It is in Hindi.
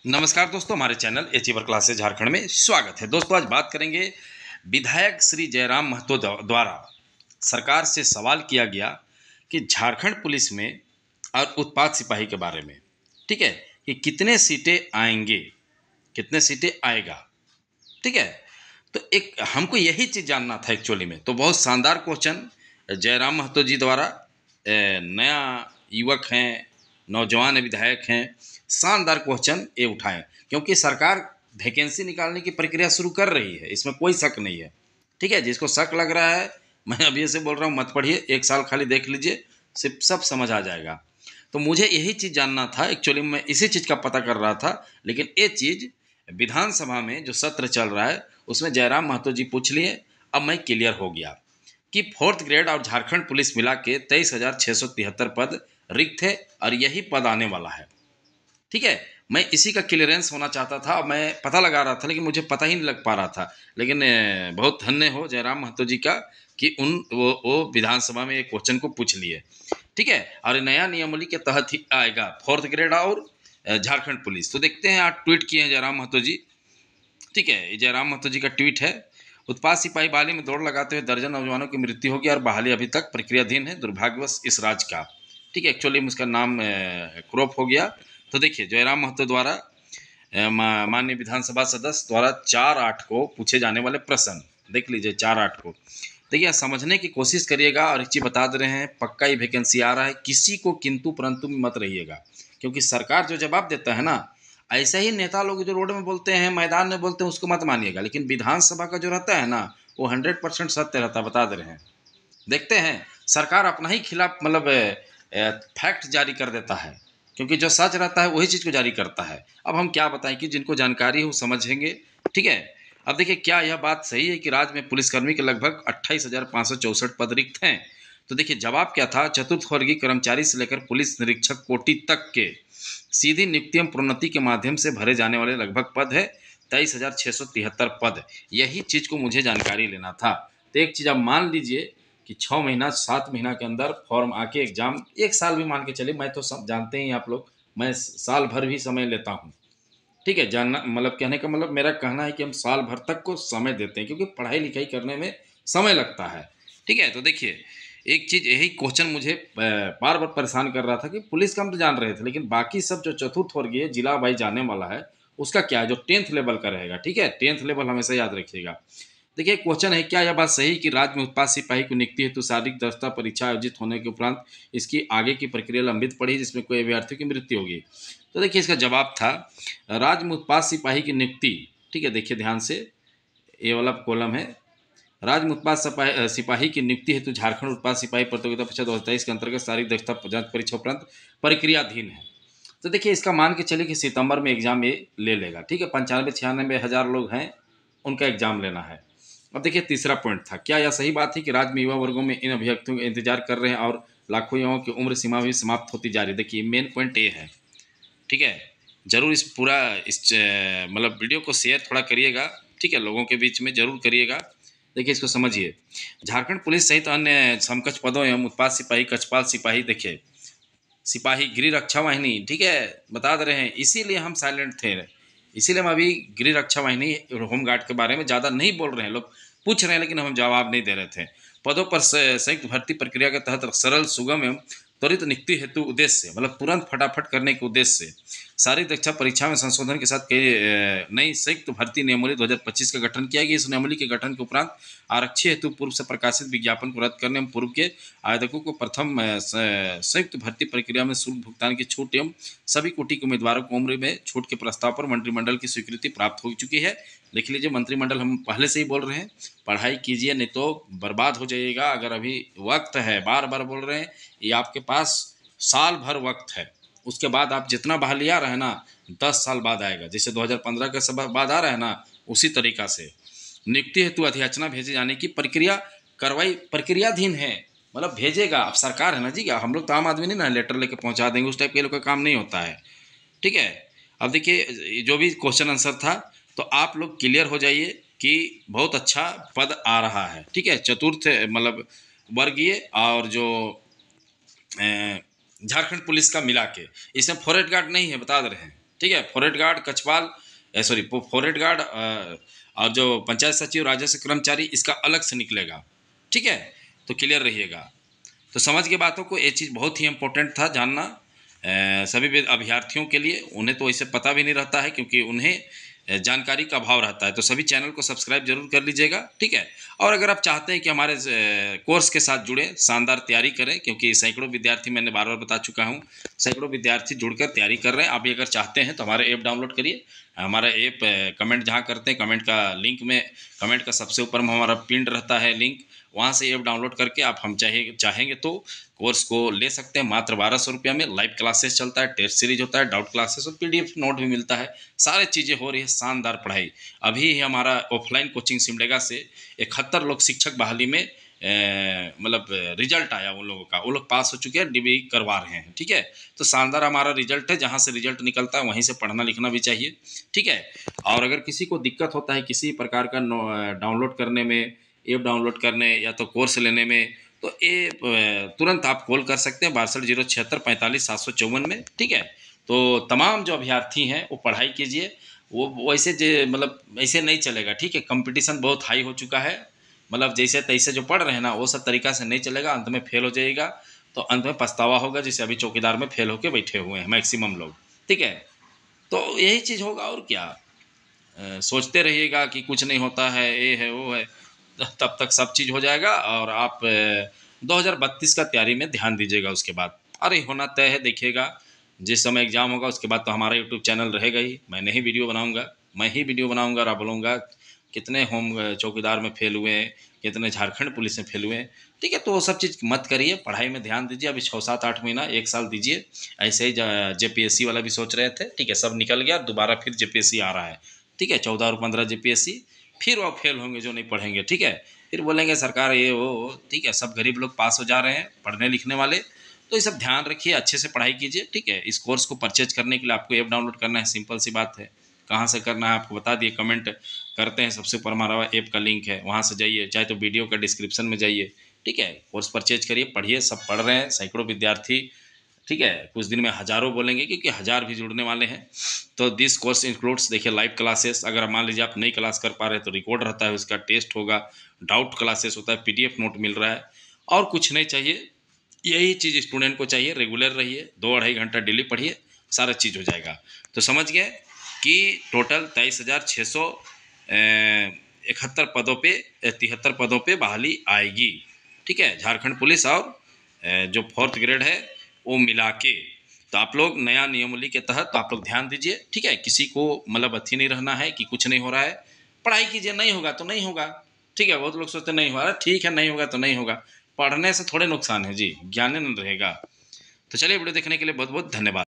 नमस्कार दोस्तों, हमारे चैनल अचीवर क्लासेस झारखंड में स्वागत है। दोस्तों, आज बात करेंगे विधायक श्री जयराम महतो द्वारा सरकार से सवाल किया गया कि झारखंड पुलिस में और उत्पाद सिपाही के बारे में, ठीक है, कि कितने सीटें आएंगे, कितने सीटें आएगा, ठीक है। तो एक हमको यही चीज़ जानना था एक्चुअली में। तो बहुत शानदार क्वेश्चन जयराम महतो जी द्वारा, नया युवक हैं, नौजवान विधायक हैं, शानदार क्वेश्चन ये उठाएं, क्योंकि सरकार वैकेंसी निकालने की प्रक्रिया शुरू कर रही है, इसमें कोई शक नहीं है, ठीक है। जिसको शक लग रहा है, मैं अभी से बोल रहा हूँ, मत पढ़िए, एक साल खाली देख लीजिए, सिर्फ सब समझ आ जाएगा। तो मुझे यही चीज़ जानना था एक्चुअली, मैं इसी चीज़ का पता कर रहा था। लेकिन ये चीज़ विधानसभा में जो सत्र चल रहा है उसमें जयराम महतो जी पूछ लिए, अब मैं क्लियर हो गया कि फोर्थ ग्रेड और झारखंड पुलिस मिला के 23,673 पद रिक्त है और यही पद आने वाला है, ठीक है। मैं इसी का क्लियरेंस होना चाहता था। मैं पता लगा रहा था लेकिन मुझे पता ही नहीं लग पा रहा था। लेकिन बहुत धन्य हो जयराम महतो जी का कि वो विधानसभा में एक क्वेश्चन को पूछ लिए, ठीक है। और नया नियमावली के तहत ही आएगा फोर्थ ग्रेड और झारखंड पुलिस। तो देखते हैं, आज ट्वीट किए हैं जयराम महतो जी, ठीक है। ये जयराम महतो जी का ट्वीट है। उत्पाद सिपाही बहाली में दौड़ लगाते हुए दर्जन नौजवानों की मृत्यु होगी और बहाली अभी तक प्रक्रियाधीन है, दुर्भाग्यवश इस राज्य का, ठीक है। एक्चुअली उसका नाम क्रॉप हो गया। तो देखिए, जयराम महतो द्वारा माननीय विधानसभा सदस्य द्वारा 4/8 को पूछे जाने वाले प्रश्न देख लीजिए। 4/8 को देखिए, समझने की कोशिश करिएगा। और एक चीज़ बता दे रहे हैं, पक्का ही वैकेंसी आ रहा है, किसी को किंतु परंतु में मत रहिएगा, क्योंकि सरकार जो जवाब देता है ना, ऐसे ही नेता लोग जो रोड में बोलते हैं, मैदान में बोलते हैं, उसको मत मानिएगा। लेकिन विधानसभा का जो रहता है ना, वो 100% सत्य रहता है, बता दे रहे हैं। देखते हैं, सरकार अपना ही खिलाफ मतलब फैक्ट जारी कर देता है, क्योंकि जो सच रहता है वही चीज़ को जारी करता है। अब हम क्या बताएं, कि जिनको जानकारी हो समझेंगे, ठीक है। अब देखिए, क्या यह बात सही है कि राज्य में पुलिसकर्मी के लगभग 28,564 पद रिक्त हैं? तो देखिए, जवाब क्या था, चतुर्थ वर्गीय कर्मचारी से लेकर पुलिस निरीक्षक कोटि तक के सीधी नियुक्ति एवं प्रोन्नति के माध्यम से भरे जाने वाले लगभग पद है 23,673 पद। यही चीज़ को मुझे जानकारी लेना था। तो एक चीज़ आप मान लीजिए कि 6 महीना 7 महीना के अंदर फॉर्म आके एग्जाम, एक साल भी मान के चलिए, मैं तो सब जानते ही आप लोग, मैं साल भर भी समय लेता हूँ, ठीक है। जानना मतलब, कहने का मतलब, मेरा कहना है कि हम साल भर तक को समय देते हैं, क्योंकि पढ़ाई लिखाई करने में समय लगता है, ठीक है। तो देखिए, एक चीज़ यही क्वेश्चन मुझे बार बार परेशान कर रहा था कि पुलिस का हम तो जान रहे थे, लेकिन बाकी सब जो चतुर्थ वर्गीय जिला वाइज जाने वाला है, उसका क्या है, जो 10th लेवल का रहेगा, ठीक है। 10th लेवल हमेशा याद रखिएगा। देखिए, क्वेश्चन है, क्या यह बात सही कि राज्य में उत्पाद सिपाही को नियुक्ति हेतु शारीरिक दक्षता परीक्षा आयोजित होने के उपरांत इसकी आगे की प्रक्रिया लंबित पड़ी, जिसमें कोई अभ्यर्थी की मृत्यु होगी? तो देखिए, इसका जवाब था, राज्य में उत्पाद सिपाही की नियुक्ति, ठीक है, देखिए ध्यान से, ये वाला कॉलम है, राज्य में उत्पाद सिपाही की नियुक्ति हेतु झारखंड उत्पाद सिपाही प्रतियोगिता परीक्षा 2023 के अंतर्गत शारीरिक दक्षता जांच परीक्षा उपरांत प्रक्रियाधीन है। तो देखिए, इसका मान के चलिए कि सितंबर में एग्जाम ये ले लेगा, ठीक है। 95-96 हज़ार लोग हैं, उनका एग्जाम लेना है। अब देखिए, तीसरा पॉइंट था, क्या यह सही बात है कि राज्य में युवा वर्गों में इन अभ्यर्थियों का इंतजार कर रहे हैं और लाखों युवाओं की उम्र सीमा भी समाप्त होती जा रही है? देखिए, मेन पॉइंट ये है, ठीक है। जरूर इस पूरा इस मतलब वीडियो को शेयर थोड़ा करिएगा, ठीक है, लोगों के बीच में जरूर करिएगा। देखिए, इसको समझिए। झारखंड पुलिस सहित अन्य समकक्ष पदों एवं उत्पाद सिपाही, कक्षपाल सिपाही, देखिए सिपाही, गृह रक्षा वाहिनी, ठीक है, बता दे रहे हैं, इसीलिए हम साइलेंट थे, इसीलिए हम अभी गृह रक्षा वाहिनी होमगार्ड के बारे में ज़्यादा नहीं बोल रहे हैं। लोग पूछ रहे हैं लेकिन हम जवाब नहीं दे रहे थे। पदों पर संयुक्त भर्ती प्रक्रिया के तहत सरल, सुगम एवं त्वरित नियुक्ति हेतु उद्देश्य से, मतलब तुरंत फटाफट करने के उद्देश्य से शारीरिक दक्षता परीक्षा में संशोधन के साथ कई नई संयुक्त भर्ती नियमावली 2025 का गठन किया गया। इस नियमावली के गठन के उपरांत आरक्षी हेतु पूर्व से प्रकाशित विज्ञापन को रद्द करने एवं पूर्व के आवेदकों को प्रथम संयुक्त भर्ती प्रक्रिया में शुल्क भुगतान की छूट एवं सभी कोटि के उम्मीदवारों को उम्र में छूट के प्रस्ताव पर मंत्रिमंडल की स्वीकृति प्राप्त हो चुकी है। लिख लीजिए, मंत्रिमंडल, हम पहले से ही बोल रहे हैं, पढ़ाई कीजिए, नहीं तो बर्बाद हो जाइएगा। अगर अभी वक्त है, बार बार बोल रहे हैं, ये आपके पास साल भर वक्त है। उसके बाद आप जितना बहाली आ रहा है ना, 10 साल बाद आएगा। जैसे 2015 के सब बाद आ रहा है ना, उसी तरीका से नियुक्ति हेतु अधियाचना भेजे जाने की प्रक्रिया कार्रवाई प्रक्रियाधीन है। मतलब भेजेगा, अब सरकार है ना जी, हम लोग तो आम आदमी नहीं ना, लेटर लेके पहुंचा देंगे, उस टाइप के लोग का काम नहीं होता है, ठीक है। अब देखिए, जो भी क्वेश्चन आंसर था, तो आप लोग क्लियर हो जाइए कि बहुत अच्छा पद आ रहा है, ठीक है। चतुर्थ मतलब वर्गीय और जो झारखंड पुलिस का मिला के, इसमें फॉरेस्ट गार्ड नहीं है, बता दे रहे हैं, ठीक है। Forest guard, Kachhwal, sorry forest guard और जो पंचायत सचिव, राजस्व कर्मचारी, इसका अलग से निकलेगा। ठीक है, तो क्लियर रहिएगा। तो समझ के बातों को, ये चीज़ बहुत ही इम्पोर्टेंट था जानना सभी अभ्यर्थियों के लिए। उन्हें तो इसे पता भी नहीं रहता है क्योंकि उन्हें जानकारी का अभाव रहता है। तो सभी चैनल को सब्सक्राइब जरूर कर लीजिएगा। ठीक है, और अगर आप चाहते हैं कि हमारे कोर्स के साथ जुड़े, शानदार तैयारी करें, क्योंकि सैकड़ों विद्यार्थी, मैंने बार बार बता चुका हूं, सैकड़ों विद्यार्थी जुड़कर तैयारी कर रहे हैं। आप भी अगर चाहते हैं तो हमारा ऐप डाउनलोड करिए। हमारा ऐप कमेंट जहां करते हैं, कमेंट का लिंक में, कमेंट का सबसे ऊपर में हमारा पिंड रहता है लिंक, वहाँ से ऐप डाउनलोड करके आप हम चाहेंगे तो कोर्स को ले सकते हैं। मात्र 1200 रुपया में लाइव क्लासेस चलता है, टेस्ट सीरीज होता है, डाउट क्लासेस और PDF नोट भी मिलता है। सारे चीज़ें हो रही है, शानदार पढ़ाई। अभी ही हमारा ऑफलाइन कोचिंग सिमडेगा से 71 लोग शिक्षक बहाली में मतलब रिजल्ट आया उन लोगों का, वो लोग पास हो चुके हैं, डिग्री करवा रहे हैं। ठीक है, तो शानदार हमारा रिजल्ट है। जहाँ से रिजल्ट निकलता है वहीं से पढ़ना लिखना भी चाहिए। ठीक है, और अगर किसी को दिक्कत होता है किसी प्रकार का डाउनलोड करने में, ऐप डाउनलोड करने या तो कोर्स लेने में, तो ये तुरंत आप कॉल कर सकते हैं 6207455754 में। ठीक है, तो तमाम जो अभ्यर्थी हैं वो पढ़ाई कीजिए। वो वैसे मतलब ऐसे नहीं चलेगा। ठीक है, कंपटीशन बहुत हाई हो चुका है। मतलब जैसे तैसे जो पढ़ रहे हैं ना, वो सब तरीका से नहीं चलेगा, अंत में फेल हो जाएगा। तो अंत में पछतावा होगा, जैसे अभी चौकीदार में फेल होकर बैठे हुए हैं मैक्सिमम लोग। ठीक है, तो यही चीज़ होगा और क्या। सोचते रहिएगा कि कुछ नहीं होता है, ये है वो है, तब तक सब चीज़ हो जाएगा। और आप 2032 का तैयारी में ध्यान दीजिएगा। उसके बाद अरे होना तय है, देखिएगा जिस समय एग्ज़ाम होगा उसके बाद तो हमारा यूट्यूब चैनल रहेगा ही। मैंने ही वीडियो बनाऊंगा, मैं ही वीडियो बनाऊंगा और बोलूँगा कितने होम चौकीदार में फेल हुए हैं, कितने झारखंड पुलिस में फेल हुए हैं। ठीक है, तो वो सब चीज़ मत करिए, पढ़ाई में ध्यान दीजिए। अभी 6-7-8 महीना, 1 साल दीजिए। ऐसे ही JPSC वाला भी सोच रहे थे। ठीक है, सब निकल गया, दोबारा फिर JPSC आ रहा है। ठीक है, 14 और 15 JPSC, फिर वो फेल होंगे जो नहीं पढ़ेंगे। ठीक है, फिर बोलेंगे सरकार ये वो। ठीक है, सब गरीब लोग पास हो जा रहे हैं, पढ़ने लिखने वाले। तो ये सब ध्यान रखिए, अच्छे से पढ़ाई कीजिए। ठीक है, इस कोर्स को परचेज करने के लिए आपको ऐप डाउनलोड करना है, सिंपल सी बात है। कहाँ से करना है आपको बता दिए, कमेंट करते हैं, सबसे ऊपर हमारा ऐप का लिंक है, वहाँ से जाइए, चाहे तो वीडियो का डिस्क्रिप्शन में जाइए। ठीक है, कोर्स परचेज करिए, पढ़िए। सब पढ़ रहे हैं, सैकड़ों विद्यार्थी। ठीक है, कुछ दिन में हज़ारों बोलेंगे क्योंकि 1000 भी जुड़ने वाले हैं। तो दिस कोर्स इंक्लूड्स, देखिए, लाइव क्लासेस। अगर मान लीजिए आप नई क्लास कर पा रहे हैं तो रिकॉर्ड रहता है, उसका टेस्ट होगा, डाउट क्लासेस होता है, PDF नोट मिल रहा है, और कुछ नहीं चाहिए। यही चीज़ स्टूडेंट को चाहिए। रेगुलर रहिए, 2-2.5 घंटा डेली पढ़िए, सारा चीज़ हो जाएगा। तो समझ गए कि टोटल 23,671 पदों पे 73 पदों पे बहाली आएगी। ठीक है, झारखंड पुलिस और जो 4th ग्रेड है वो मिला के। तो आप लोग नया नियमावली के तहत तो आप लोग ध्यान दीजिए। ठीक है, किसी को मतलब अथी नहीं रहना है कि कुछ नहीं हो रहा है। पढ़ाई कीजिए, नहीं होगा तो नहीं होगा। ठीक है, बहुत लोग सोचते नहीं हो रहा, ठीक है नहीं होगा तो नहीं होगा। पढ़ने से थोड़े नुकसान है जी, ज्ञान न रहेगा। तो चलिए, वीडियो देखने के लिए बहुत बहुत धन्यवाद।